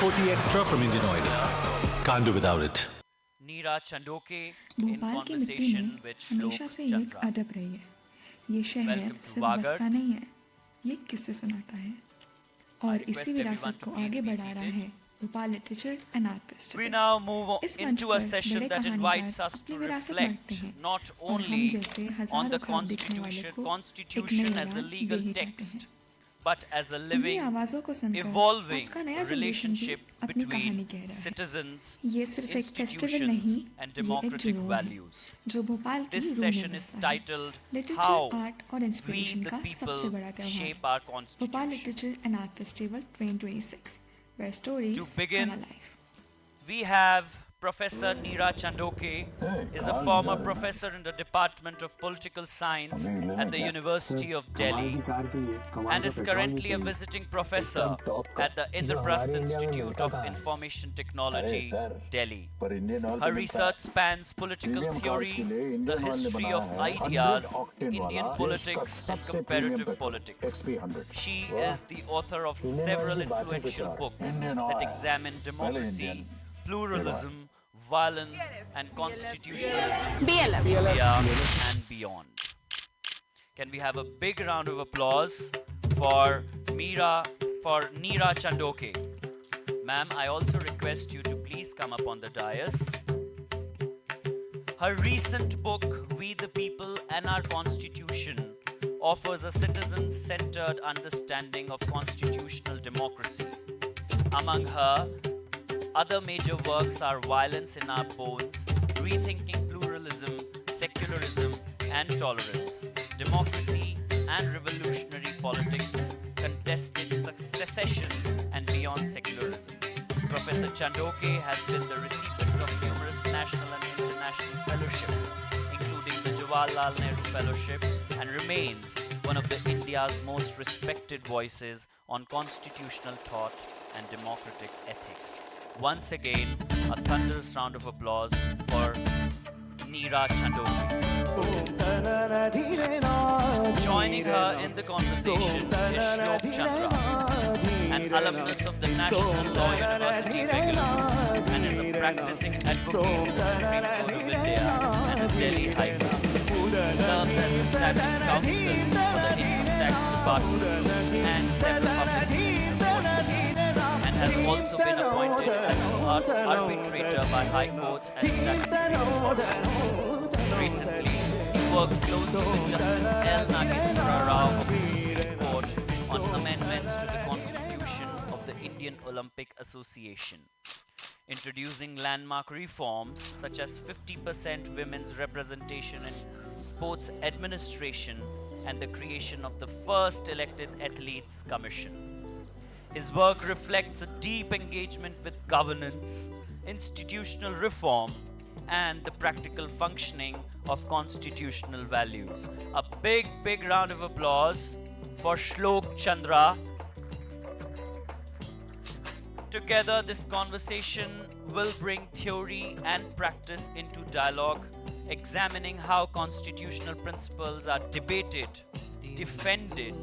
140 extra from Indian Oil. Can't do without it. Neera Chandhoke in Bhopal की मिट्टी conversation में with हमेशा Shlok से एक Chandra. अदब रही है। ये शहर Welcome to सिर्फ Wagad. बसता नहीं है, ये किस्से सुनाता है और request इसी everyone विरासत to को please आगे be बढ़ा रहा seated. है Bhopal literature and art We festival. now move इस मंच into a पर session बड़े that कहानीकार invites us अपनी to विरासत reflect बांटते हैं not और हम only जैसे on हजारों the ख्वाब देखने वाले को एक नई Constitution as a राह legal दे ही जाते text, हैं। but as a उनकी living, आवाज़ों को सुनकर evolving आज का नया जनरेशन भी relationship अपनी कहानी between कह रहा है। citizens, ये सिर्फ एक फेस्टिवल नहीं, institutions, and ये एक democratic जुनून है values. जो भोपाल की This रूह में session is बसता है। titled लिटरेचर, How आर्ट और We इंस्पिरेशन the का सबसे People बड़ा त्योहार Shape Our Bhopal Constitution. Literature and art festival 2026 where stories To begin, come alive. We have Professor Neera Chandhoke, is a former professor in the Department of Political Science at the University of Delhi and is currently a visiting professor at the Indraprasth Institute of Information Technology, Delhi. Her research spans political theory, the history of ideas, Indian politics and comparative politics. She is the author of several influential books that examine democracy, pluralism, violence and constitutionalism in India and beyond. Can we have a big round of applause for Neera Chandhoke? Ma'am, I also request you to please come up on the dais. Her recent book, We the People and Our Constitution, offers a citizen-centered understanding of constitutional democracy. Among her other major works are Violence in Our Bones, Rethinking Pluralism, Secularism and Tolerance, Democracy and Revolutionary Politics, Contested Secession and Beyond Secularism. Professor Chandhoke has been the recipient of numerous national and international fellowships, including the Jawaharlal Nehru Fellowship, and remains one of India's most respected voices on constitutional thought and democratic ethics. Once again, a thunderous round of applause for Neera Chandhoke. Joining her in the conversation is Shlok Chandra, an alumnus of the National Law University, Bengaluru, and is a practicing advocate in the Supreme Court of India and the Delhi High Court. Serves as a standing counsel for the Income Tax Department and several offices in the court, and has also been appointed as an arbitrator by high courts and statutory courts. Recently, he worked closely with Justice L. Nageswara Rao of the Supreme Court on amendments to the Constitution of the Indian Olympic Association, introducing landmark reforms such as 50% women's representation in sports administration and the creation of the first elected athletes commission. His work reflects a deep engagement with governance, institutional reform, and the practical functioning of constitutional values. A big round of applause for Shlok Chandra. Together, this conversation will bring theory and practice into dialogue, examining how constitutional principles are debated, defended,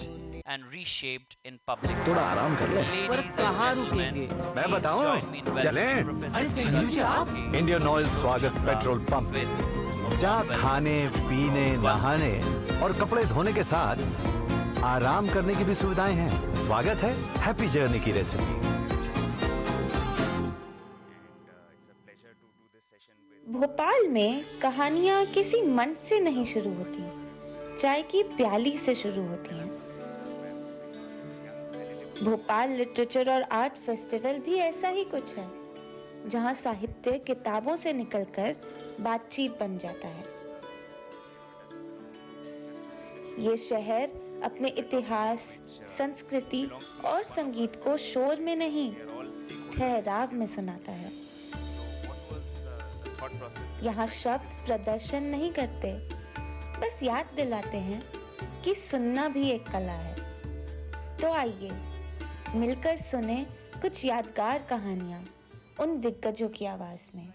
and reshaped in public. थोड़ा आराम कर ले। Ladies and gentlemen, मैं please बताऊं? join me in welcoming चलें? Professor अरे संजू जी, Neera आप? Chandhoke Indian oil स्वागत पेट्रोल पंप with a जहाँ warm खाने पीने नहाने और कपड़े धोने के साथ आराम करने की भी सुविधाएं हैं। स्वागत है हैप्पी जर्नी की रेसिपी। भोपाल में कहानियाँ किसी मंच से नहीं शुरू होती, चाय की प्याली से शुरू होती हैं। भोपाल लिटरेचर और आर्ट फेस्टिवल भी ऐसा ही कुछ है, जहाँ साहित्य किताबों से निकलकर बातचीत बन जाता है। ये शहर अपने इतिहास, संस्कृति और संगीत को शोर में नहीं, ठहराव में सुनाता है। यहाँ शब्द प्रदर्शन नहीं करते, बस याद दिलाते हैं कि सुनना भी एक कला है। तो आइए मिलकर सुने कुछ यादगार कहानियाँ उन दिग्गजों की आवाज में।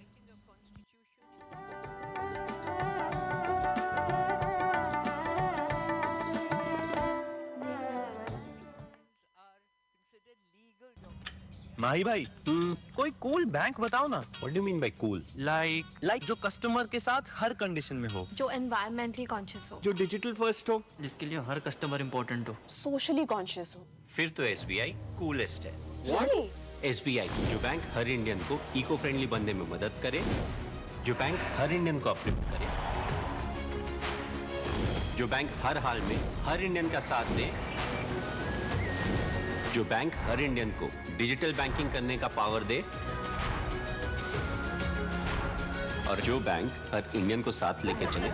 माही भाई कोई कूल बैंक बताओ ना. What do you mean by cool? Like जो कस्टमर के साथ हर कंडीशन में हो. जो एनवायरमेंटली कॉन्शियस हो, जो डिजिटल फर्स्ट हो, जिसके लिए हर कस्टमर इंपॉर्टेंट हो. सोशली कॉन्शियस हो. फिर तो एसबीआई कूलेस्ट है. Really? एसबीआई जो बैंक हर इंडियन को इको फ्रेंडली बनने में मदद करे, जो बैंक हर इंडियन को अपलिफ्ट करे, जो बैंक हर हाल में हर इंडियन का साथ दे, जो बैंक हर इंडियन को डिजिटल बैंकिंग करने का पावर दे, और जो बैंक हर इंडियन को साथ लेके चले,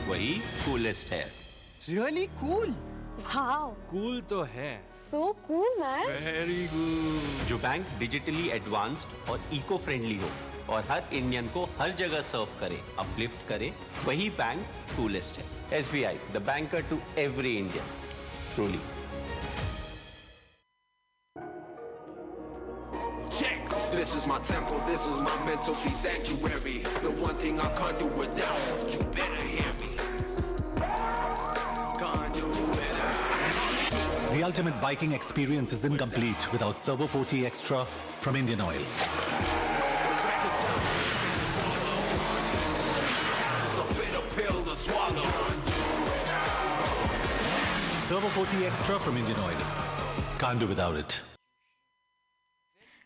वही कूलेस्ट है. Really cool. Wow, कूल तो है. so cool, man. Very good. जो बैंक डिजिटली एडवांस्ड और इको फ्रेंडली हो और हर इंडियन को हर जगह सर्व करे, अपलिफ्ट करे, वही बैंक कूलेस्ट है. SBI, the banker to every Indian. Truly. Check. This is my temple, this is my mental peace sanctuary. The one thing I can't do without. You better hear me. Can't do without. The ultimate biking experience is incomplete without Servo 40 Extra from Indian Oil. It's a bitter pill to swallow. Servo 40 Extra from Indian Oil. Can't do without it.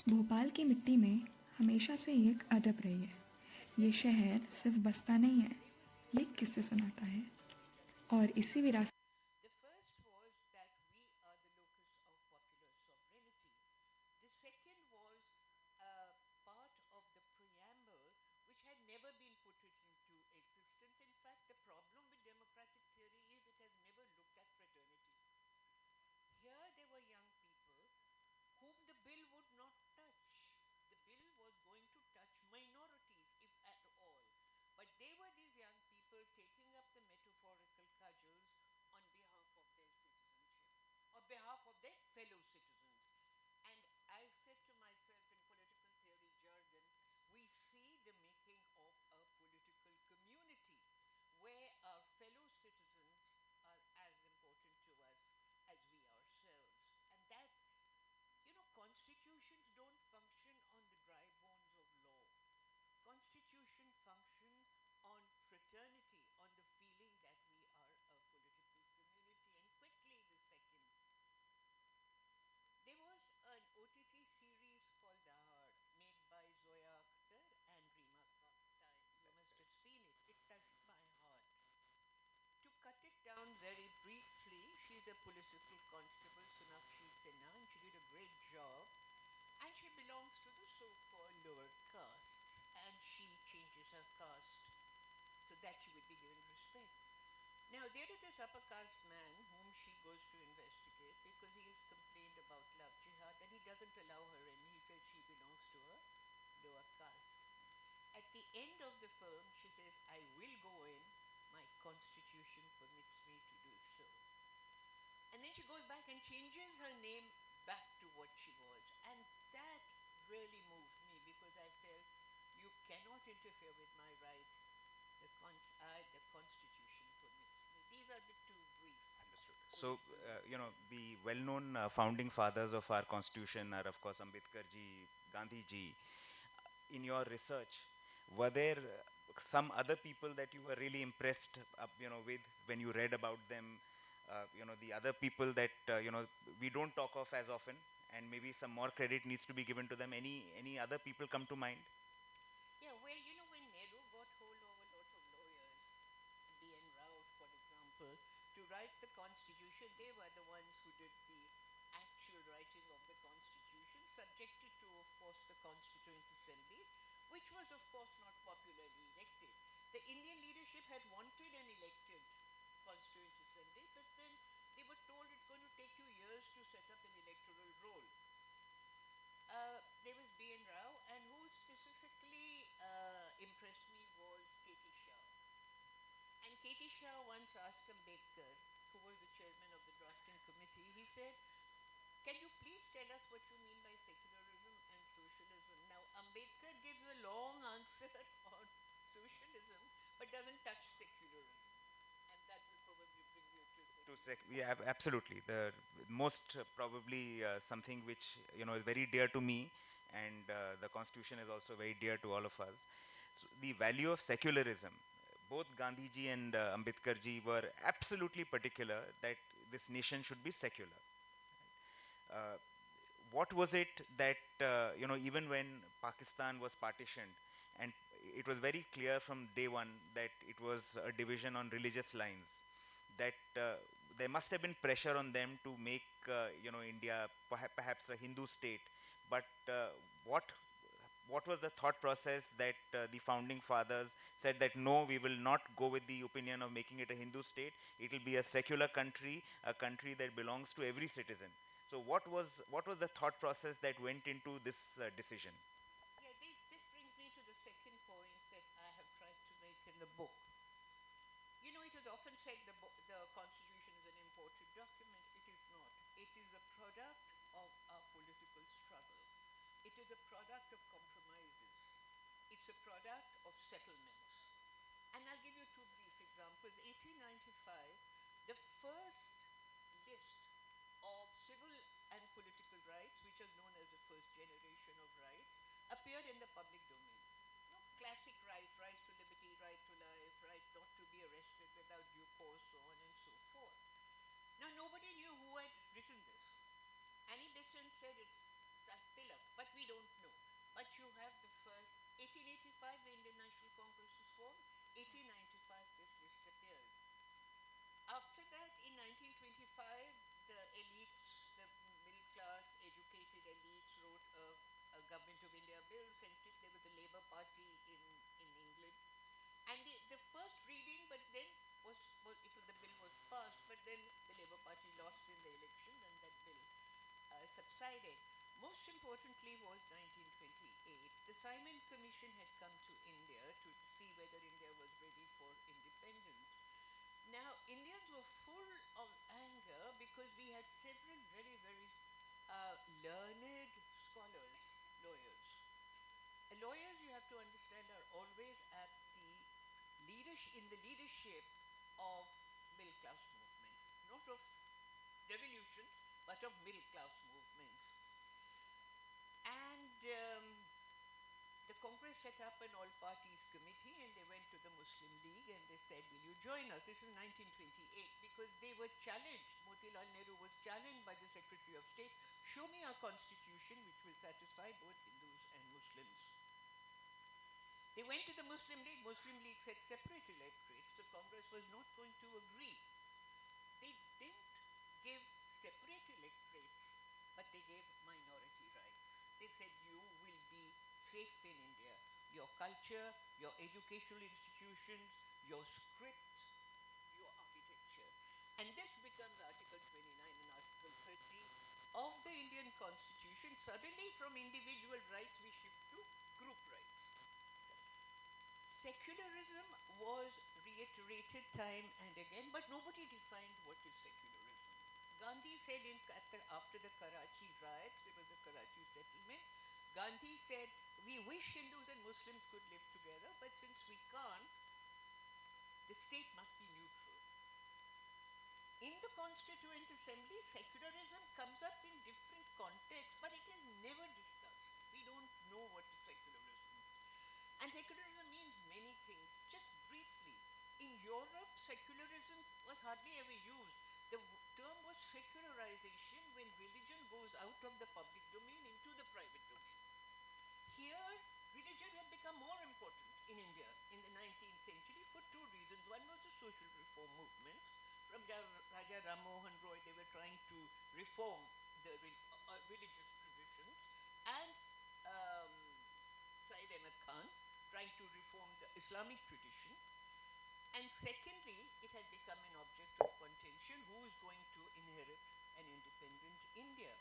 Bhopal की मिट्टी में हमेशा से एक अदब रही है. ये शहर सिर्फ बसता नहीं है, ये किस्से सुनाता है. और इसी विरासत The first was that we are the locus of popular sovereignty. The second was part of the preamble which had never been put into existence. In fact, the problem with democratic theory is it has never looked at fraternity. Here there were young people whom the bill would not touch. The bill was going to touch minorities, if at all. But they were these young people taking up the metaphorical cudgels on behalf of their citizenship, on behalf of their fellow citizens. And I said to myself in political theory jargon, we see the making of a political community where our fellow citizens are as important to us as we ourselves. And that, constitutions don't function on the dry bones of law. Constitution functions on fraternity, on the feeling that we are a political community. And quickly, the second. There was an OTT series called Dahar, made by Zoya Akhtar and Reema Kaftan. You must have seen it. It touched my heart. To cut it down very briefly, she's a political constable, Sonakshi Sinha, and she did a great job. And she belongs to the so-called lower castes, and she changes her caste so that she would be given respect. Now, there is this upper caste man whom she goes to investigate because he has complained about love jihad, and he doesn't allow her in. He says she belongs to a lower caste. At the end of the film, she says, I will go in. My constitution permits me to do so. And then she goes back and changes her name back to what she was. And that really moved me because I felt you cannot interfere with my rights. The constitution permits me. These are the two brief. So, the well-known founding fathers of our constitution are, of course, Ambedkar ji, Gandhi ji. In your research, were there some other people that you were really impressed, with when you read about them? The other people that we don't talk of as often, and maybe some more credit needs to be given to them. Any other people come to mind? Yeah, well, when Nehru got hold of a lot of lawyers, B.N. Rao, for example, to write the constitution, they were the ones who did the actual writing of the constitution, subjected to, of course, the Constituent Assembly, which was, of course, not popularly elected. The Indian leadership had wanted an elected Constituent Assembly, but then they were told it's going to take you years to set up an electoral roll. There was B.N. Rao, and who specifically impressed me was K.T. Shah. And K.T. Shah once asked Ambedkar, who was the chairman of the drafting committee, he said, can you please tell us what you mean by secularism and socialism? Now, Ambedkar gives a long answer on socialism, but doesn't touch secularism. And that will probably bring you to Absolutely. The most probably something which is very dear to me, and the constitution is also very dear to all of us. So the value of secularism. Both Gandhiji and Ambedkarji were absolutely particular that this nation should be secular. Uh, what was it that even when Pakistan was partitioned, and it was very clear from day one that it was a division on religious lines, that there must have been pressure on them to make India perhaps a Hindu state. But what was the thought process that the founding fathers said that no, we will not go with the opinion of making it a Hindu state. It will be a secular country, a country that belongs to every citizen. So what was the thought process that went into this decision? Yeah, this brings me to the second point that I have tried to make in the book. You know, it is often said the Constitution is an imported document. It is not. It is a product of our political struggle. It is a product of compromises. It's a product of settlements. And I'll give you two brief examples. 1895, the first list of civil and political rights, which is known as the first generation of rights, appeared in the public domain. You know, classic rights, rights to liberty, right to life, right not to be arrested without due cause, so on and so forth. Now, nobody knew who had written this. Annie Besant said it's Tilak, but we don't know. But you have the first, 1885, the Indian National Congress was formed. 1895, this list appears. After that, in 1925, the elites, the middle class, educated elites wrote a Government of India bill, sent it. There was a Labour Party in England. And the first reading, but then the bill was passed, but then the Labour Party lost in the elections and that bill subsided. Most importantly was 1928. The Simon Commission had come to India to see whether India was ready for independence. Now, Indians were full of anger because we had several very, very learned scholars, lawyers. Lawyers, you have to understand, are always at in the leadership of middle class movements, not of revolutions, but of middle class movements. And the Congress set up an all parties committee and they went to the Muslim League and they said, will you join us? This is 1928 because they were challenged. Motilal Nehru was challenged by the Secretary of State. Show me a constitution which will satisfy both Hindus and Muslims. They went to the Muslim League. Muslim League said separate electorates. The Congress was not going to agree. They didn't give separate electorates, but they gave minority rights. They said you will be safe in India. Your culture, your educational institutions, your script, your architecture. And this becomes Article 29 and Article 30 of the Indian Constitution. Suddenly from individual rights we shift to group rights. Secularism was reiterated time and again, but nobody defined what is secularism. Gandhi said after the Karachi riots, there was a Karachi settlement. Gandhi said, we wish Hindus and Muslims could live together, but since we can't, the state must be neutral. In the Constituent Assembly, secularism comes up in different contexts, but it is never discussed. We don't know what is secularism. And secularism means many things. Just briefly, in Europe, secularism was hardly ever used. The term was secularization when religion goes out of the public domain into the private domain. Here, religion had become more important in India in the 19th century for two reasons. One was the social reform movement. From Raja Ram Mohan Roy, they were trying to reform the religious traditions. And Syed Ahmed Khan trying to reform the Islamic tradition. And secondly, it had become an object of contention who is going to inherit an independent India.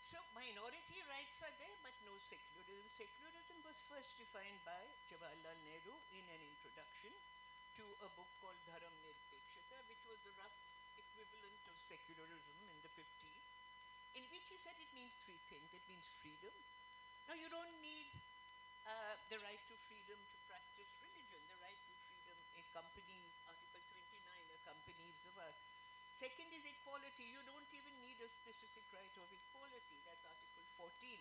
So minority rights are there, but no secularism. Secularism was first defined by Jawaharlal Nehru in an introduction to a book called Dharam Nirpekshata, which was the rough equivalent of secularism in the 50s, in which he said it means three things. It means freedom. Now, you don't need the right to freedom to practice religion. The right to freedom accompanies Article 29, companies the work. Second is equality. You don't even need a specific right of equality. That's Article 14.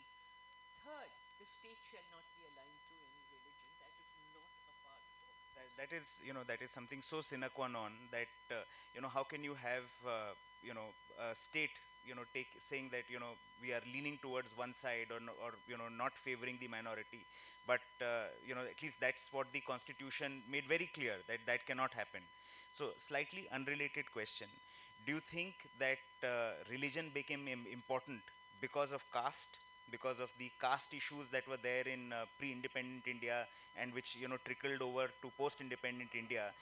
Third, the state shall not be aligned to any religion. That is not a part of. That is, that is something so sine qua non that, how can you have, a state, take saying that, we are leaning towards one side, or not favoring the minority. But, at least that's what the constitution made very clear, that that cannot happen. So, slightly unrelated question. Do you think that religion became important because of caste, because of the caste issues that were there in pre-independent India, and which trickled over to post-independent India?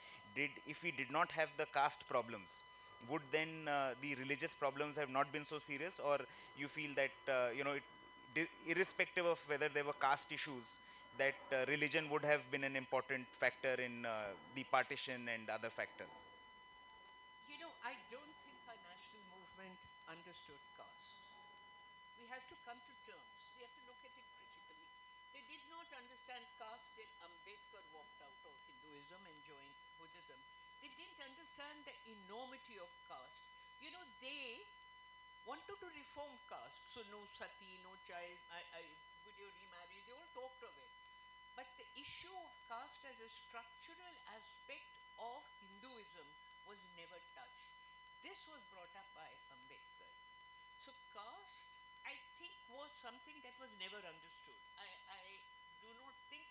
If we did not have the caste problems, would then the religious problems have not been so serious? Or you feel that irrespective of whether there were caste issues, that religion would have been an important factor in the partition and other factors? I don't think our national movement understood caste. We have to come to terms. We have to look at it critically. They did not understand caste till Ambedkar walked out of Hinduism and joined Buddhism. They didn't understand the enormity of caste. They wanted to reform caste. So no sati, no child, would you remarry? They all talked of it. But the issue of caste as a structural aspect of Hinduism was never touched. This was brought up by Ambedkar. So caste, I think, was something that was never understood. I do not think.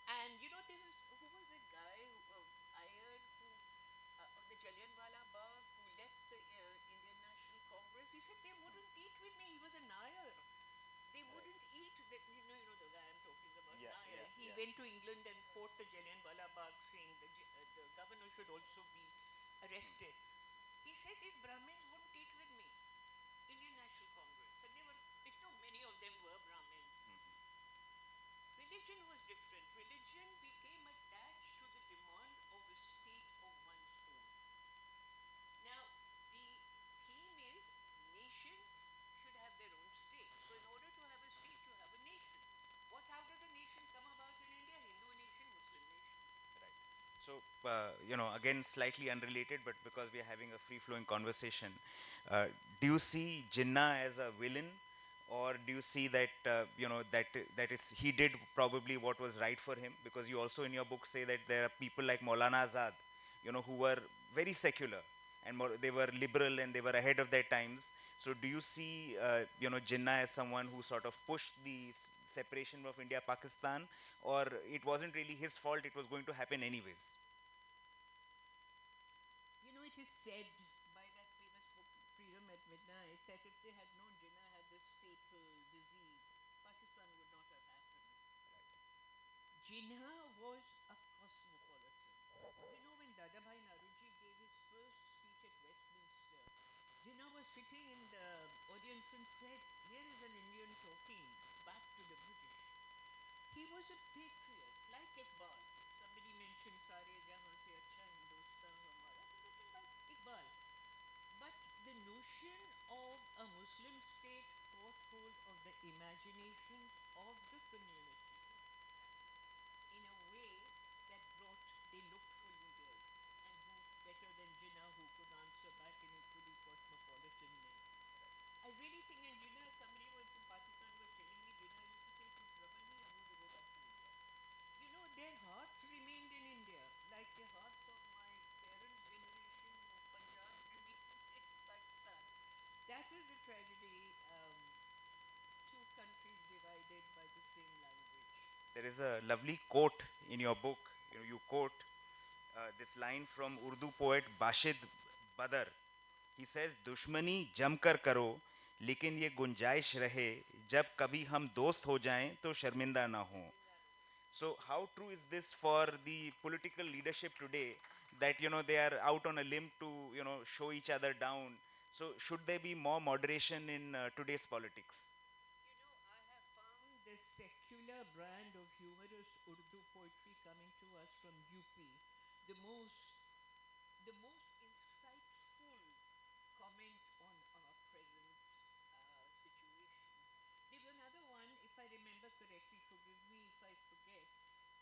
And there was, who was the guy, Iyer, who, of the Jallianwala Bagh, who left the Indian National Congress. He said they wouldn't eat with me. He was a Nair. They wouldn't eat. The guy I'm talking about, Nair. He went to England and fought the Jallianwala Bagh, saying the governor should also be arrested. He said these Brahmins wouldn't eat with me. Indian National Congress. And they were, many of them were Brahmins. Religion was different. Religion became attached to the demand of a state of one's own. Now, the theme is nations should have their own state. So in order to have a state, you have a nation. How does a nation come about in India? Hindu nation, Muslim nation. Right. So, again, slightly unrelated, but because we are having a free-flowing conversation, do you see Jinnah as a villain, or do you see that that is he did probably what was right for him? Because you also in your book say that there are people like Maulana Azad, who were very secular, and they were liberal and they were ahead of their times. So, do you see Jinnah as someone who sort of pushed the separation of India Pakistan, or it wasn't really his fault, it was going to happen anyways? It is said by that famous book Freedom at Midnight that if they had known Jinnah had this fatal disease, Pakistan would not have happened. Jinnah was a cosmopolitan. When Dadabhai Naroji gave his first speech at Westminster, Jinnah was sitting in the audience and said, "Here is an Indian talking back to the British." He was a patriot, like Iqbal. Somebody mentioned Sare Jahan se acha Hindustan hamara, written by Iqbal. But the notion of a Muslim state caught hold of the imaginations of the community in a way that they looked for leaders, and who better than Jinnah, who could answer back in equally cosmopolitan men. I really think, and Jinnah, somebody was in Pakistan was telling me, Jinnah used to say, "Kuch trouble nahi, I'm going to go back to India." Their hearts remained in India, like the hearts of my parents' generation of Punjab remained in Pakistan. That is the tragedy. Two countries divided by the same language. There is a lovely quote in your book. You quote this line from Urdu poet Bashid Badr. He says, "दुश्मनी जमकर करो, लेकिन ये गुंजाइश रहे, जब कभी हम दोस्त हो जाएं तो शर्मिंदा ना हो." So how true is this for the political leadership today, that they are out on a limb to show each other down? So should there be more moderation in today's politics? I have found this secular brand of humorous Urdu poetry coming to us from UP the most insightful comment on our present situation. There was another one, if I remember correctly, forgive me if I forget.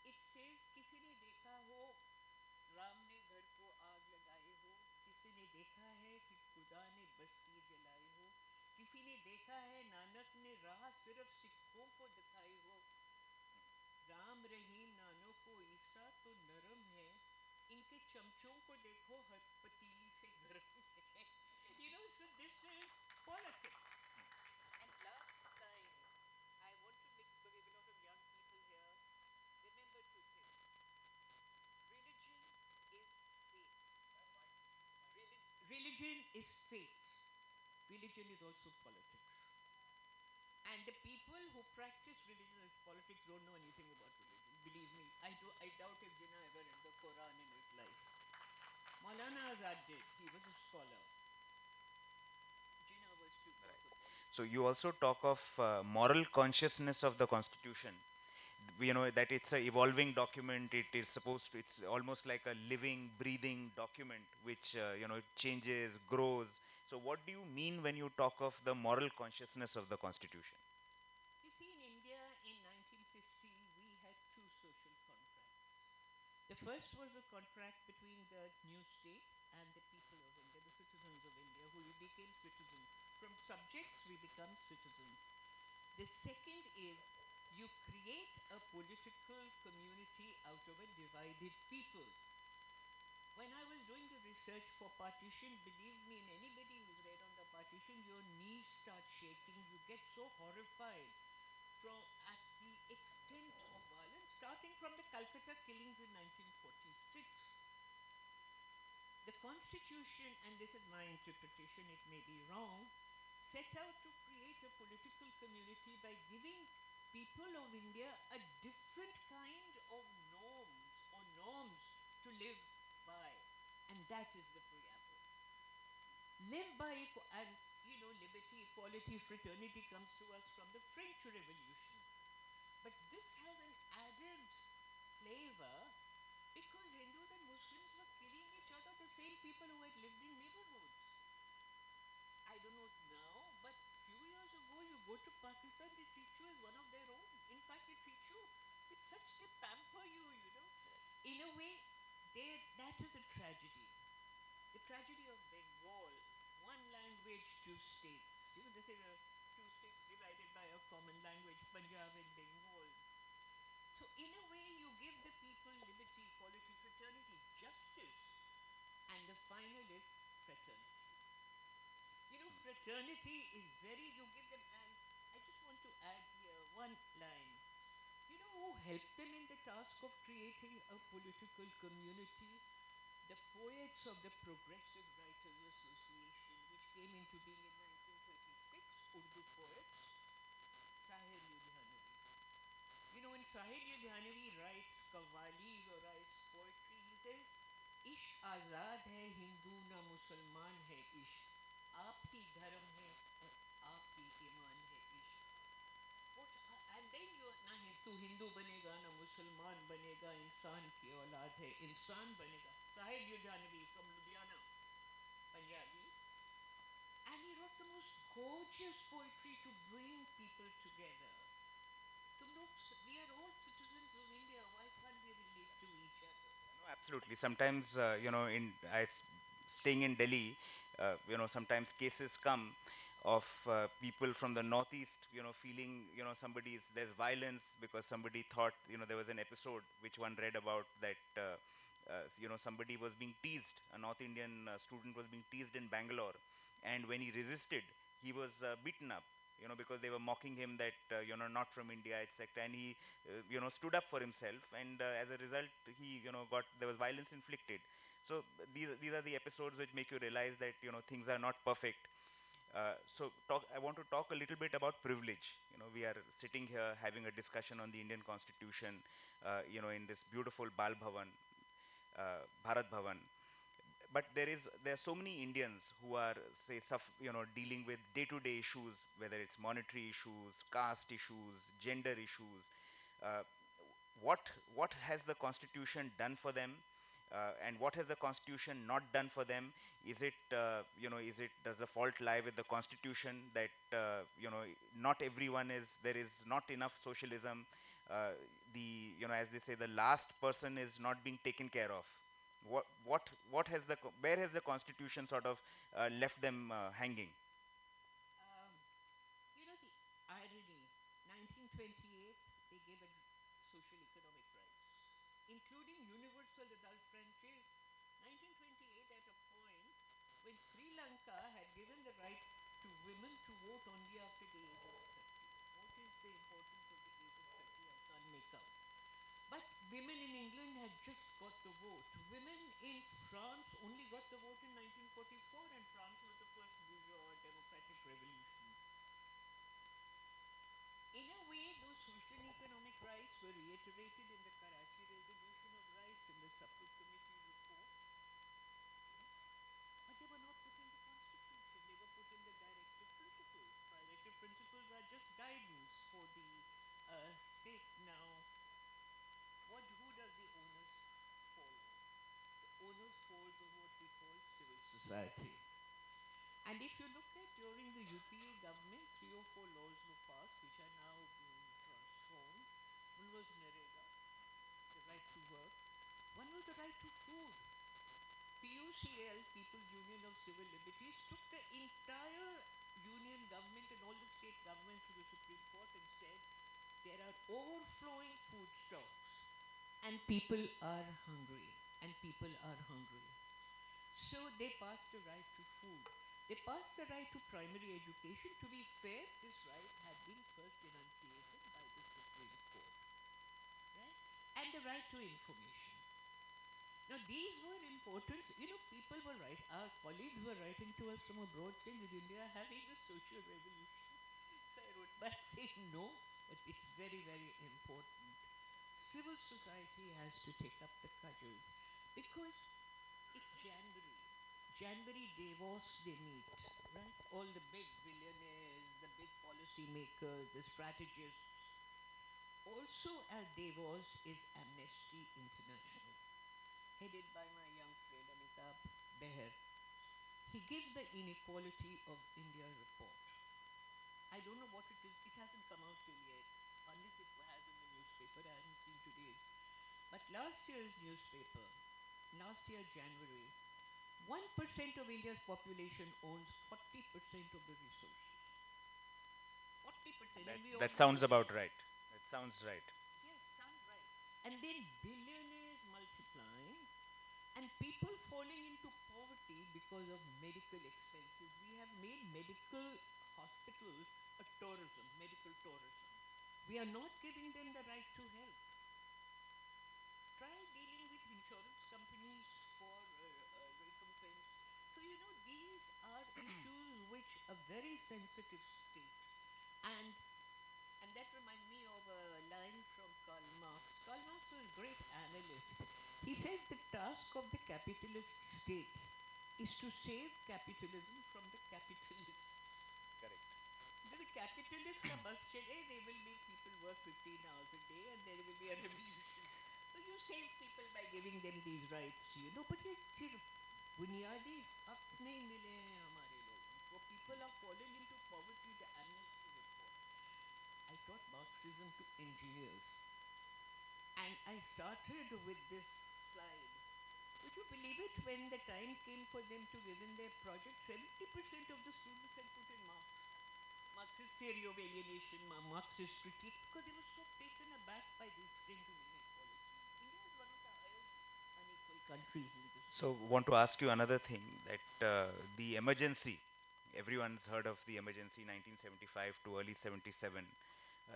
It says, "किसी ने देखा हो राम ने घर को आग लगाए हो, देखा है कि खुदा ने बस्ती जलाई हो, किसी ने देखा है नानक ने राह सिर्फ सिखों को दिखाई हो। राम रहीम नानक को ईसा तो नरम है, इनके चमचों को देखो हर पतीली से गरम है। So this is politics. And last line, I want to make, because we have a lot of young people here, remember two things. Religion is faith. Religion is faith. Religion is also politics. And the people who practice religion as politics don't know anything about religion. Believe me, I doubt if Jinnah ever read the Quran in his life. Maulana Azad did. He was a scholar. Jinnah was too poor for politics. So you also talk of moral consciousness of the constitution. That it's a evolving document. It is supposed to. It's almost like a living, breathing document which changes, grows. So what do you mean when you talk of the moral consciousness of the constitution? You see, in India in 1950, we had two social contracts. The first was a contract between the new state and the people of India, the citizens of India, who we became citizens. From subjects, we become citizens. The second is you create a political community out of a divided people. When I was doing the research for partition, believe me, and anybody who's read on the partition, your knees start shaking. You get so horrified at the extent of violence, starting from the Calcutta killings in 1946. The constitution, and this is my interpretation, it may be wrong, set out to create a political community by giving people of India a different kind of norms to live by. And that is the preamble. Live by, and liberty, equality, fraternity comes to us from the French Revolution. But this has an added flavor because Hindus and Muslims were killing each other, the same people who had lived in neighborhoods. I don't know now, but few years ago, you go to Pakistan, they treat you as one of their own. In fact, they treat you with such, they pamper you, In a way, that is a tragedy. The tragedy of Bengal, one language, two states. They say two states divided by a common language, Punjab and Bengal. So in a way, you give the people liberty, equality, fraternity, justice, and the final is fraternity. Fraternity is you give them, and I just want to add here one line. Who helped them in the task of creating a political community? The poets of the Progressive Writers Association, which came into being in 1936, Urdu poets, Sahir Ludhianvi. When Sahir Ludhianvi writes Qawwalis or writes poetry, he says, Ish azad hai, Hindu na Musalman hai ish. आप ही धर्म है और आप ही ईमान है इश्क. And then ना तू हिंदू बनेगा ना मुसलमान बनेगा, इंसान की औलाद है इंसान बनेगा. Sahir Ludhianvi from Ludhiana, Punjabi, and he wrote the most gorgeous poetry to bring people together. We are all citizens of India. Why can't we relate to each other? No, absolutely. Sometimes, staying in Delhi, sometimes cases come of people from the northeast, feeling, there's violence because somebody thought, there was an episode which one read about that, somebody was being teased, a North Indian student was being teased in Bangalore, and when he resisted, he was beaten up. Because they were mocking him that not from India, etc. And he, stood up for himself, and as a result, he, there was violence inflicted. So these are the episodes which make you realize that things are not perfect. I want to talk a little bit about privilege. We are sitting here having a discussion on the Indian Constitution, in this beautiful Bal Bhavan, Bharat Bhavan. But there are so many Indians who are, say, dealing with day-to-day issues, whether it's monetary issues, caste issues, gender issues. What has the Constitution done for them, and what has the Constitution not done for them? Does the fault lie with the Constitution that not everyone there is not enough socialism? As they say, the last person is not being taken care of. What has where has the constitution sort of left them hanging? You know the irony, 1928, they gave a social economic rights, including universal adult franchise. 1928, at a point when Sri Lanka had given the right to women to vote only after the age of 30. What is the importance of the age of 30? I can't make out. But women in England had just got the vote. Women in France only got the vote in 1944, and France was the first bourgeois democratic revolution. In a way, those social and economic rights were reiterated in the Karachi Resolution of Rights in the Sapru Committee report, but they were not put in the Constitution. They were put in the directive principles. Directive principles are just guidance for the state. Now, who does the onus fall on? The onus falls on what we call civil society. And if you look at during the UPA government, 3 or 4 laws were passed which are now being transformed. One was Narega, the right to work. One was the right to food. PUCL, People's Union of Civil Liberties, took the entire union government and all the state governments to the Supreme Court and said there are overflowing food stocks and people are hungry. So they passed the right to food. They passed the right to primary education. To be fair, this right had been first enunciated by the Supreme Court, right? And the right to information. Now, these were important. You know, people were writing, our colleagues were writing to us from abroad saying, is India having a social revolution? So I wrote back saying, no, but it's very, very important. Civil society has to take up the cudgels because it's January. January Davos they meet, right? All the big billionaires, the big policy makers, the strategists. Also at Davos is Amnesty International, headed by my young friend Amitabh Beher. He gives the inequality of India report. I don't know what it is. It hasn't come out till yet, unless it has in the newspaper. I haven't seen today's. But last year's newspaper, last year January, 1% of India's population owns 40% of the resources. 40%. That sounds about right. That sounds right. Yes, sounds right. And then billionaires multiplying and people falling into poverty because of medical expenses. We have made medical hospitals a tourism, medical tourism. We are not giving them the right to health. Try dealing with insurance companies for recompense. So, you know, these are issues which are very sensitive state. And that reminds me of a line from Karl Marx. Karl Marx was a great analyst. He said the task of the capitalist state is to save capitalism from the capitalists. Correct. The capitalists are bus chale, they will make people work 15 hours a day and there will be a revolution. So you save people by giving them these rights, you know, but ये बुनियादी हक नहीं मिले हैं हमारे लोगों को. People are falling into poverty. The Amnesty report. I taught Marxism to engineers, and I started with this slide. Would you believe it? When the time came for them to give in their project, 70% of the students had put in Marxist theory of alienation, Marxist critique, because they were so taken aback by the extent of inequality. India is one of the highest unequal countries in this. So, want to ask you another thing, that the emergency, everyone's heard of the emergency 1975 to early 77.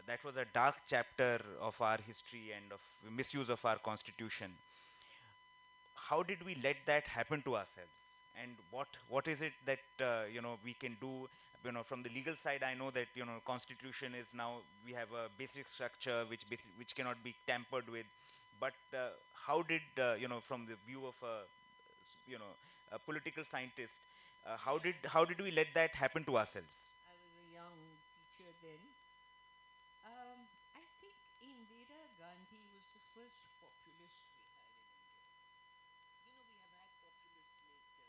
That was a dark chapter of our history and of misuse of our constitution. How did we let that happen to ourselves? And what is it that we can do? From the legal side, I know that constitution is now, we have a basic structure which cannot be tampered with. But how did from the view of a political scientist, how did we let that happen to ourselves? I was a young teacher then. I think Indira Gandhi was the first populist we had in India. You know, we have had populists later.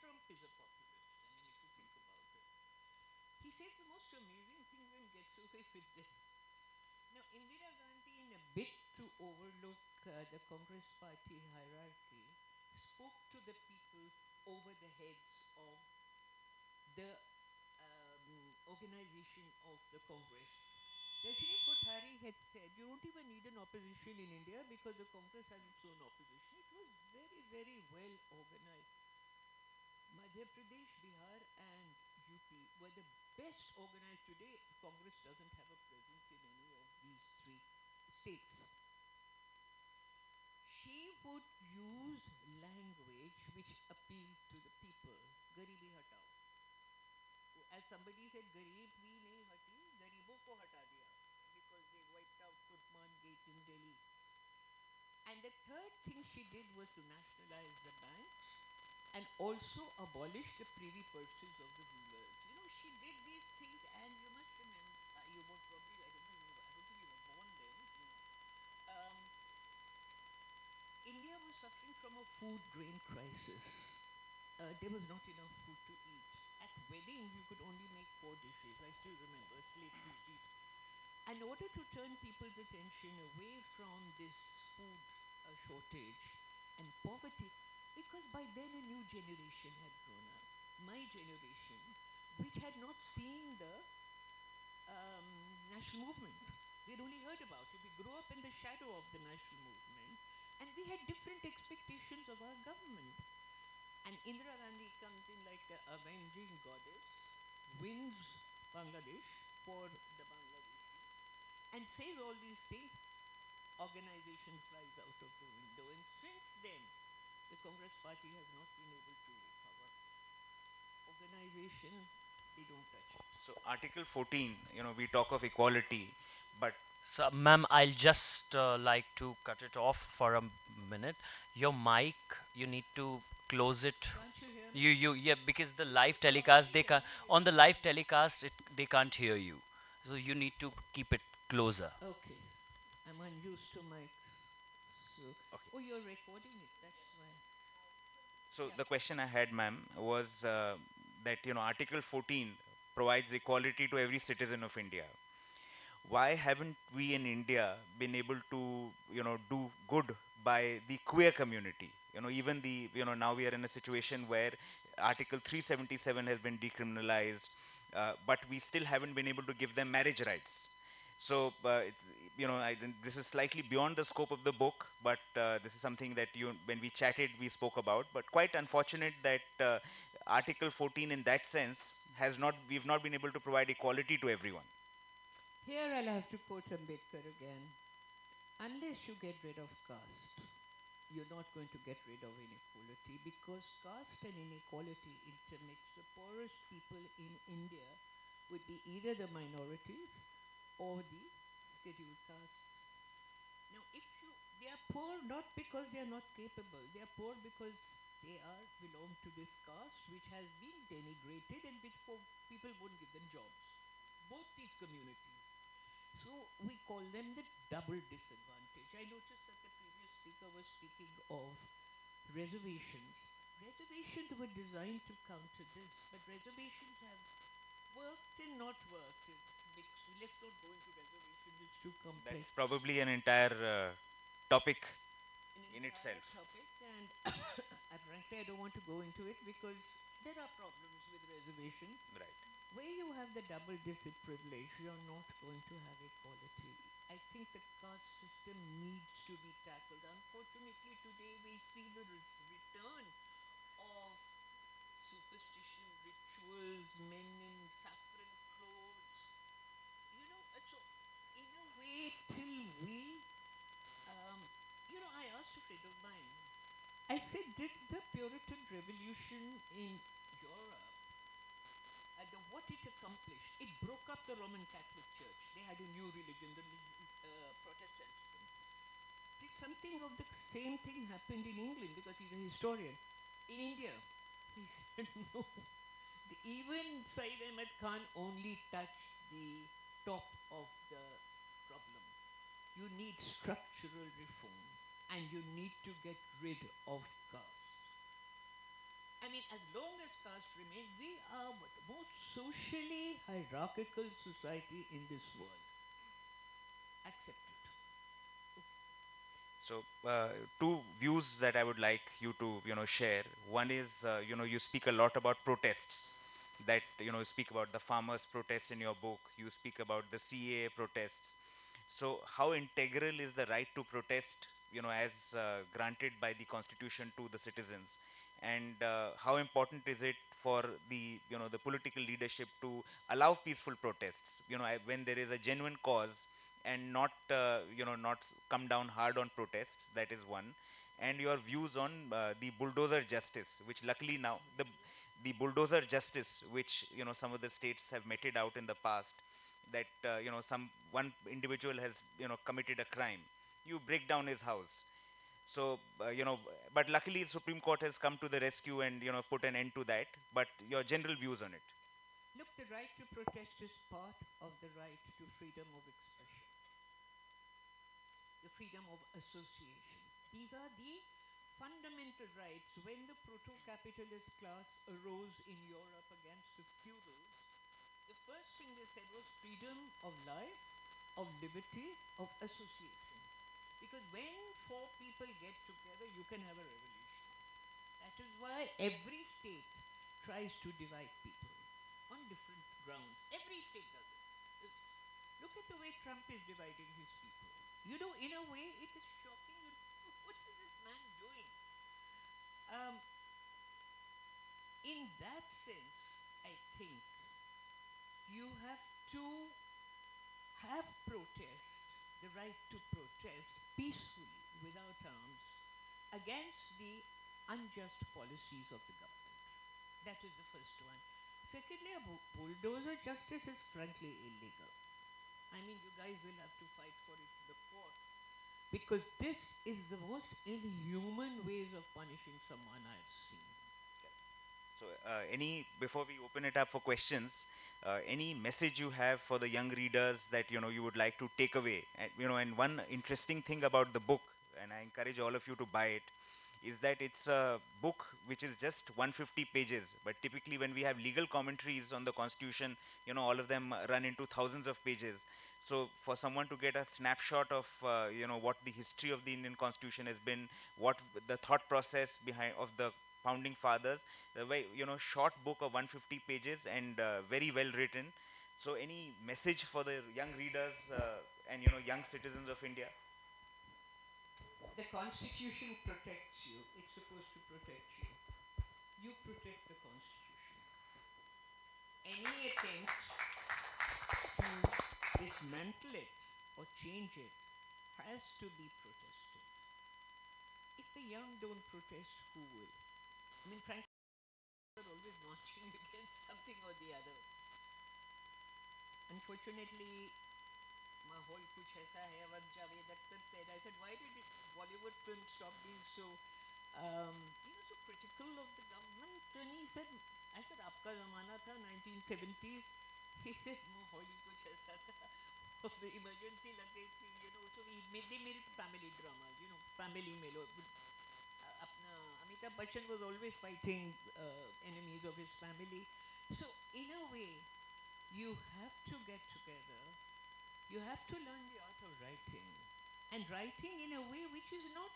Trump is a populist, I mean, if you think about it. He says the most amazing thing when he gets away with this. Now, Indira Gandhi, in a bid to overlook the Congress party hierarchy, spoke to the people over the heads of the organization of the Congress. Rashini Kothari had said, you don't even need an opposition in India because the Congress has its own opposition. It was very, very well organized. Madhya Pradesh, Bihar, and UP were the best organized. Today, Congress doesn't have a presence in any of these three states. She would use language which appealed to the people. Garibi hatao. As somebody said, Garib bhi nahi hati, Garibon ko hata diya. Because they wiped out Turkman Gate in Delhi. And the third thing she did was to nationalize the banks and also abolish the privy purses of the rulers. You know, she did these things, and you must remember, you were probably, I don't think you were born then. India was suffering from a food grain crisis. There was not enough food to eat. At weddings, you could only make 4 dishes. I still remember slate dishes. In order to turn people's attention away from this food shortage and poverty, because by then a new generation had grown up, my generation, which had not seen the national movement. We had only heard about it. We grew up in the shadow of the national movement, and we had different expectations of our government. And Indira Gandhi comes in like an avenging goddess, wins Bangladesh for the Bangladeshis, and says all these things. Organization flies out of the window, and since then, the Congress Party has not been able to recover. Organization, they don't touch it. So Article 14, we talk of equality, but So, ma'am, I'll just like to cut it off for a minute. Your mic, you need to close it. Can't you hear me? Yeah, because the live telecast, they can on the live telecast, they can't hear you. So you need to keep it closer. Okay. I'm unused to mics. So, Okay. oh, you're recording it. That's why. So the question I had, ma'am, was that Article 14 provides equality to every citizen of India. Why haven't we in India been able to do good by the queer community? Even the now we are in a situation where Article 377 has been decriminalized, but we still haven't been able to give them marriage rights. So, this is slightly beyond the scope of the book, but this is something that when we chatted, we spoke about. But quite unfortunate that Article 14, in that sense, we've not been able to provide equality to everyone. Here I'll have to quote Ambedkar again. Unless you get rid of caste, you're not going to get rid of inequality, because caste and inequality intermix. The poorest people in India would be either the minorities or the scheduled castes. Now, they are poor not because they are not capable, they are poor because they belong to this caste which has been denigrated and which people won't give them jobs. Both these communities. So we call them the double disadvantage. I noticed that the previous speaker was speaking of reservations. Reservations were designed to counter this, but reservations have worked and not worked. It's mixed. Let's not go into reservations, it's too complex. That's probably an entire topic in itself. Topic, and frankly, I don't want to go into it because there are problems with reservations. Right. Where you have the double digit privilege, you're not going to have equality. I think the caste system needs to be tackled. Unfortunately, today we see the return of superstition, rituals, men in saffron clothes. So in a way, till we, I asked a friend of mine, I said, did the Puritan Revolution in Europe, what it accomplished, it broke up the Roman Catholic Church. They had a new religion, the Protestantism. Did something of the same thing happened in England, because he's a historian? In India, he said no. Even Said Ahmed Khan only touched the top of the problem. You need structural reform, and you need to get rid of caste. I mean, as long as caste remains, we are the most socially hierarchical society in this world. Accept it. Okay. So, two views that I would like you to, share. One is, you speak a lot about protests. That speak about the farmers' protest in your book. You speak about the CAA protests. So, how integral is the right to protest, as granted by the Constitution to the citizens, and how important is it for the, the political leadership to allow peaceful protests, when there is a genuine cause, and not not come down hard on protests. That is one. And your views on the bulldozer justice, which luckily now the bulldozer justice, which some of the states have meted out in the past, that some one individual has committed a crime, you break down his house. So but luckily Supreme Court has come to the rescue and put an end to that. But your general views on it? Look, the right to protest is part of the right to freedom of expression, the freedom of association. These are the fundamental rights. When the proto-capitalist class arose in Europe against the feudals, the first thing they said was freedom of life, of liberty, of association. Because when four people get together, you can have a revolution. That is why every state tries to divide people on different grounds. Every state does it. Look at the way Trump is dividing his people. In a way, it is shocking. What is this man doing? In that sense, I think you have to have protest, the right to protest peacefully, without arms, against the unjust policies of the government. That is the first one. Secondly, a bulldozer justice is frankly illegal. I mean, you guys will have to fight for it in the court, because this is the most inhuman ways of punishing someone I've seen. So, before we open it up for questions, any message you have for the young readers that you would like to take away? And one interesting thing about the book, and I encourage all of you to buy it, is that it's a book which is just 150 pages. But typically, when we have legal commentaries on the Constitution, all of them run into thousands of pages. So, for someone to get a snapshot of what the history of the Indian Constitution has been, what the thought process behind of the founding fathers, the way short book of 150 pages and very well written. So, any message for the young readers and young citizens of India? The Constitution protects you. It's supposed to protect you. You protect the Constitution. Any attempt to dismantle it or change it has to be protested. If the young don't protest, who will? I mean, frankly, they're always marching against something or the other. Unfortunately, माहौल कुछ ऐसा है. What Javed Akhtar said, I said, why did Bollywood films stop being so, so critical of the government? And he said, I said, आपका ज़माना था 1970s. He said, माहौल ही कुछ ऐसा था. The emergency लग गई थी, So they made it family dramas, family में लोग. अपना Amitabh Bachchan was always fighting enemies of his family. So in a way, you have to get together. You have to learn the art of writing, and writing in a way which is not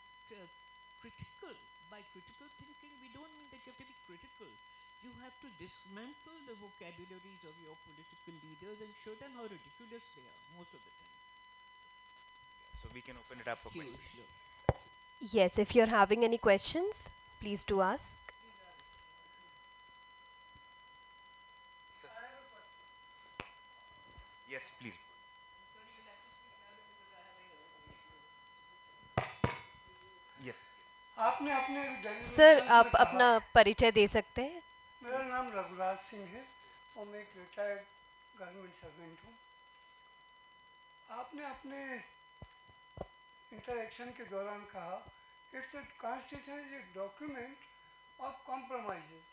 critical. By critical thinking, we don't mean that you have to be critical. You have to dismantle the vocabularies of your political leaders and show them how ridiculous they are most of the time. So we can open it up for questions. Yes, if you're having any questions, please do ask. Yes, please. Yes. आपने अपने sir, आप अपना परिचय दे सकते हैं? मेरा नाम रघुराज सिंह है और मैं एक रिटायर्ड गवर्नमेंट सर्वेंट हूँ. आपने अपने इंटरेक्शन के दौरान कहा it's a constitution is a document of compromises.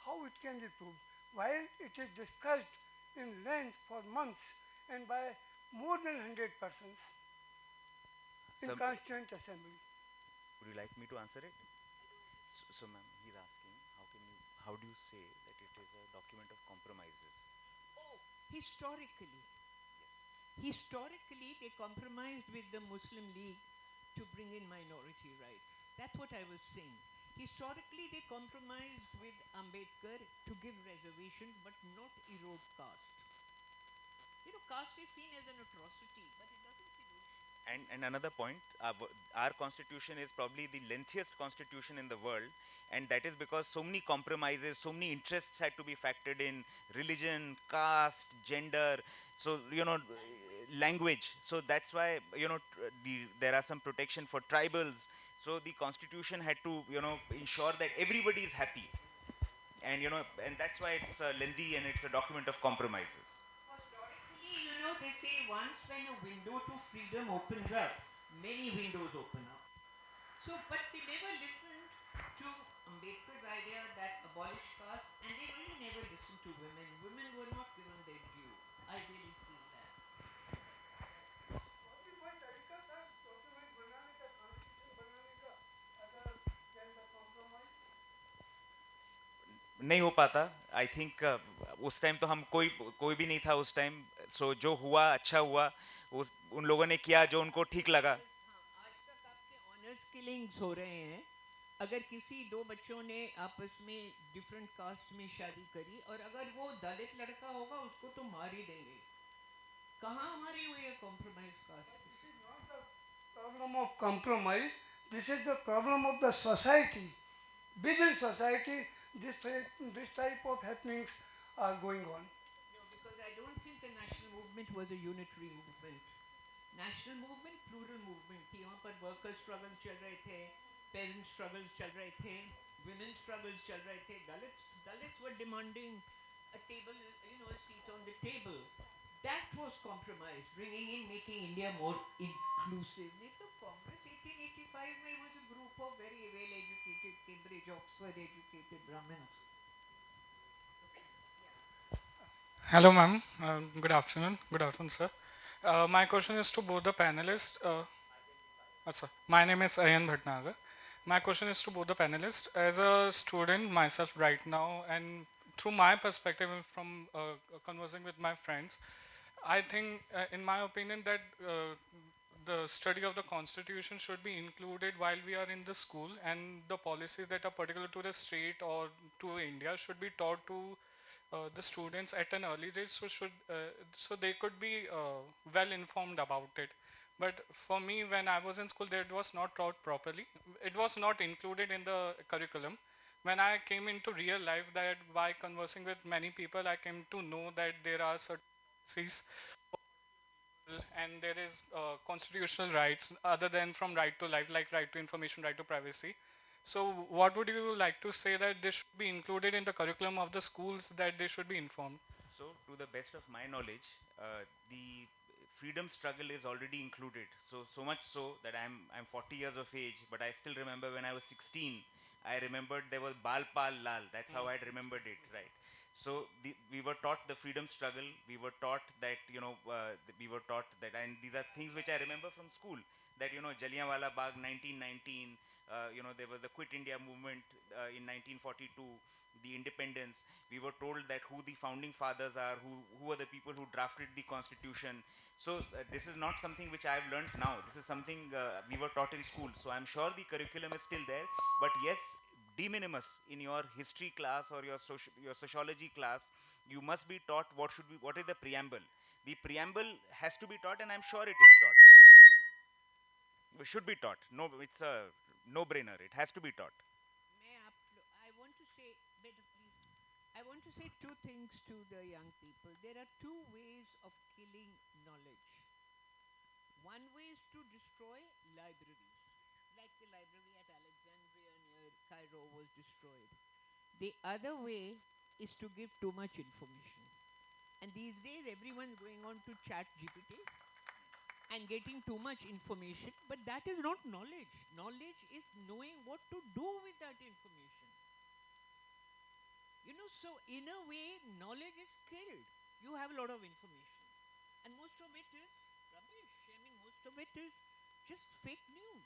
How it can be proved while it is discussed in length for months and by more than 100 persons in Constituent Assembly. Would you like me to answer it? So ma'am, he's asking, how do you say that it is a document of compromises? Oh, historically. Yes. Historically, they compromised with the Muslim League to bring in minority rights. That's what I was saying. Historically, they compromised with Ambedkar to give reservation but not erode caste. You know, caste is seen as an atrocity, but it doesn't erode. And another point, our constitution is probably the lengthiest constitution in the world, and that is because so many compromises, so many interests had to be factored in: religion, caste, gender. So language. So that's why there are some protection for tribals. So the constitution had to ensure that everybody is happy, and and that's why it's lengthy and it's a document of compromises. Historically, you know, they say once when a window to freedom opens up, many windows open up. So, but they never listened to Ambedkar's idea that abolish caste, and they really never listened to women. Women were not given their due. I really feel that. नहीं हो पाता I think उस time तो हम कोई भी नहीं था उस टाइम सो जो हुआ अच्छा हुआ उन लोगों ने किया जो उनको ठीक लगा ऑनर्स किलिंग्स हो रहे हैं अगर किसी दो बच्चों ने आपस में डिफरेंट कास्ट में शादी करी और अगर वो दलित लड़का होगा उसको तो मार ही देंगे कहाँ हमारी हुई है compromise cost problem of compromise. This is the problem of the society. Within society, this type of happenings are going on. No, because I don't think the national movement was a unitary movement. National movement, plural movement थी वहाँ पर worker struggles चल रहे थे, parent struggles चल रहे थे, women struggles चल रहे थे, Dalits were demanding a table, you know, a seat on the table. That was compromise, bringing in, making India more inclusive. नहीं तो Congress 1885 में was a group of very well educated, Cambridge, Oxford educated Brahmins. Hello, ma'am. Good afternoon. Good afternoon, sir. My question is to both the panelists. My name is Ayan Bhatnagar. My question is to both the panelists. As a student myself right now, and through my perspective from conversing with my friends, I think, in my opinion, that the study of the constitution should be included while we are in the school, and the policies that are particular to the state or to India should be taught to the students at an early age, so they could be well informed about it. But for me, when I was in school, that was not taught properly. It was not included in the curriculum. When I came into real life, that by conversing with many people, I came to know that there are certain policies and there is constitutional rights other than from right to life, like right to information, right to privacy. So what would you like to say that this should be included in the curriculum of the schools, that they should be informed? So, to the best of my knowledge, the freedom struggle is already included. So much so that I'm 40 years of age, but I still remember when I was 16, I remembered there was Bal Pal Lal. That's how I'd remembered it, right? So we were taught the freedom struggle. We were taught that we were taught that, and these are things which I remember from school. That Jallianwala Bagh 1919. There was the Quit India movement in 1942. The independence. We were told that who the founding fathers are, who are the people who drafted the constitution. So this is not something which I've learned now. This is something we were taught in school. So I'm sure the curriculum is still there. But yes, de minimis in your history class or your sociology class, you must be taught what is the preamble. The preamble has to be taught, and I'm sure it is taught. It should be taught. No, it's a no-brainer. It has to be taught. I want to say, better please. I want to say two things to the young people. There are two ways of killing knowledge. One way is to destroy libraries, like the library at Alexandria near Cairo was destroyed. The other way is to give too much information. And these days, everyone's going on to chat GPT and getting too much information, but that is not knowledge. Knowledge is knowing what to do with that information. So in a way, knowledge is killed. You have a lot of information. And most of it is rubbish. I mean, most of it is just fake news.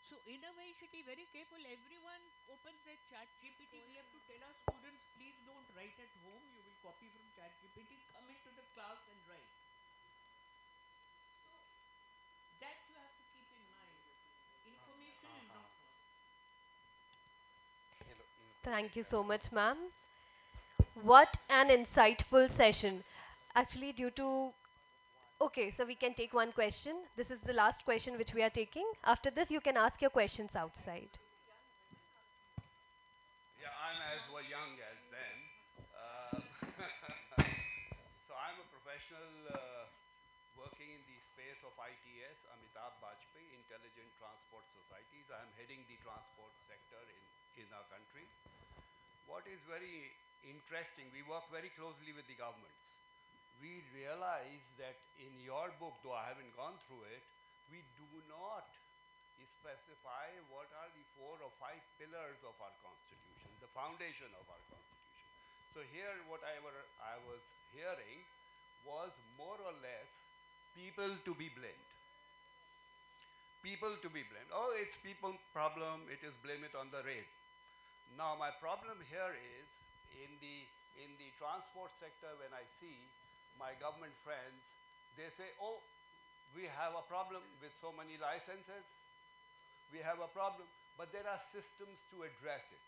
So in a way, you should be very careful. Everyone opens their chat GPT. We have to tell our students, please don't write at home. You will copy from chat GPT. Come into the class and write. So that you have to keep in mind. Thank you so much, ma'am. What an insightful session. Actually, due to okay, so we can take one question. This is the last question which we are taking. After this, you can ask your questions outside. Yeah, I'm as well young as then. So I'm a professional working in the space of ITS, Amitabh Bajpayee, Intelligent Transport Societies. I'm heading the transport sector in our country. What is very interesting, we work very closely with the governments. We realize that in your book, though I haven't gone through it, we do not specify what are the 4 or 5 pillars of our constitution, the foundation of our constitution. So here whatever I was hearing was more or less people to be blamed. People to be blamed. Oh, it's people problem, it is blame it on the rail. Now my problem here is in the transport sector, when I see my government friends, they say, oh, we have a problem with so many licenses, we have a problem, but there are systems to address it.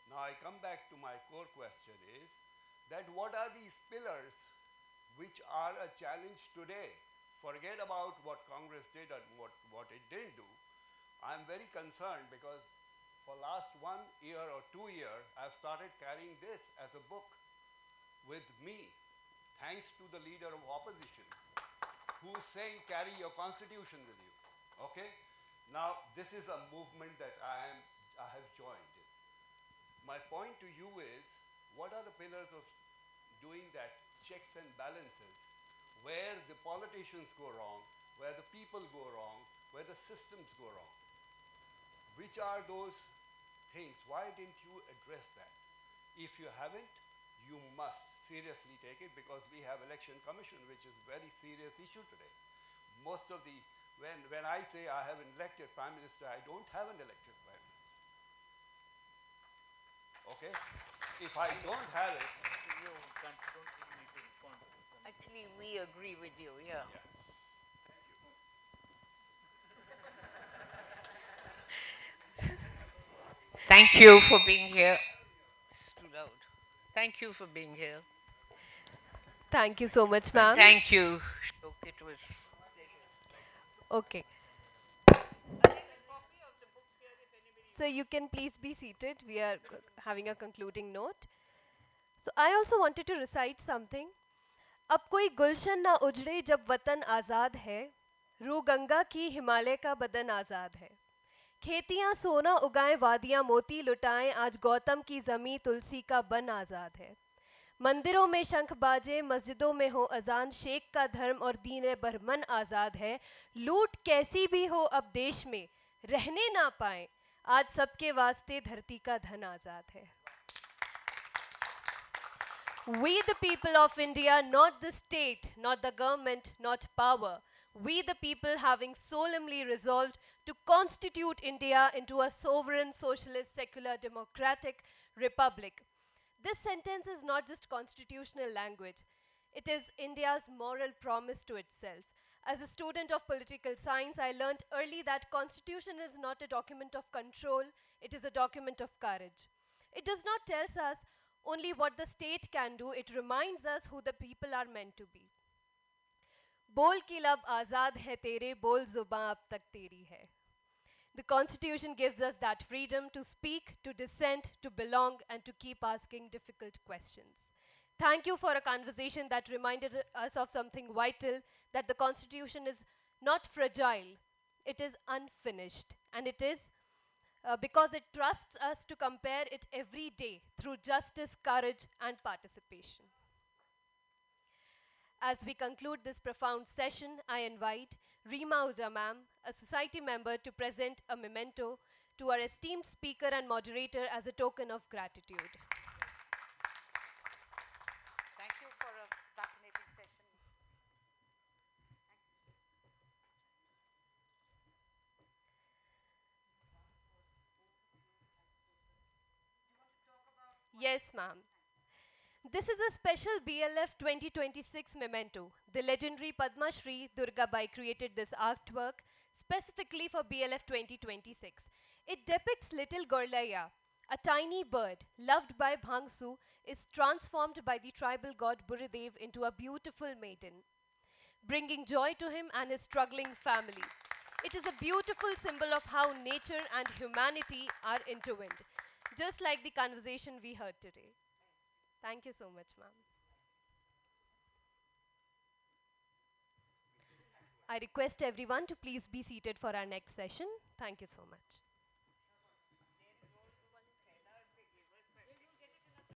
Now I come back to my core question is that what are these pillars which are a challenge today? Forget about what Congress did and what it didn't do. I'm very concerned because for last 1 year or 2 years, I've started carrying this as a book with me, thanks to the leader of opposition, who's saying carry your constitution with you, okay? Now, this is a movement that I have joined. My point to you is, what are the pillars of doing that checks and balances where the politicians go wrong, where the people go wrong, where the systems go wrong? Which are those things? Why didn't you address that? If you haven't, you must seriously take it because we have election commission, which is a very serious issue today. Most of the, when I say I have an elected prime minister, I don't have an elected prime minister. Okay? If I don't have it, Actually, we agree with you, yeah. Thank you for being here. It's too loud. Thank you for being here. Thank you so much, ma'am. Thank you, Shlok. It was Okay. So you can please be seated. We are having a concluding note. So I also wanted to recite something. अब कोई गुलशन ना उजड़े जब वतन आज़ाद है, रू गंगा की हिमालय का बदन आज़ाद है, खेतियाँ सोना उगाएं वादियाँ मोती लुटाएं, आज गौतम की ज़मीं तुलसी का बन आज़ाद है, मंदिरों में शंख बाजे मस्जिदों में हो अजान, शेख का धर्म और दीन बरमन आज़ाद है, लूट कैसी भी हो अब देश में रहने ना पाए, आज सबके वास्ते धरती का धन आज़ाद है. We the people of India, not the state, not the government, not power. We the people having solemnly resolved to constitute India into a sovereign, socialist, secular, democratic republic. This sentence is not just constitutional language. It is India's moral promise to itself. As a student of political science, I learned early that constitution is not a document of control, it is a document of courage. It does not tell us only what the state can do, it reminds us who the people are meant to be. बोल की लब आज़ाद है तेरे, बोल ज़ुबां अब तक तेरी है. The constitution gives us that freedom to speak, to dissent, to belong, and to keep asking difficult questions. Thank you for a conversation that reminded us of something vital, that the constitution is not fragile, it is unfinished, and it is because it trusts us to compare it every day through justice, courage, and participation. As we conclude this profound session, I invite Reema Uja ma'am, a society member, to present a memento to our esteemed speaker and moderator as a token of gratitude. Thank you for a fascinating session. Yes, ma'am. This is a special BLF 2026 memento. The legendary Padma Shri Durga Bai created this artwork specifically for BLF 2026. It depicts little Gorlaya, A tiny bird, loved by Bhangsu, is transformed by the tribal god Buridev into a beautiful maiden, bringing joy to him and his struggling family. It is a beautiful symbol of how nature and humanity are intertwined, just like the conversation we heard today. Thank you so much, ma'am. I request everyone to please be seated for our next session. Thank you so much.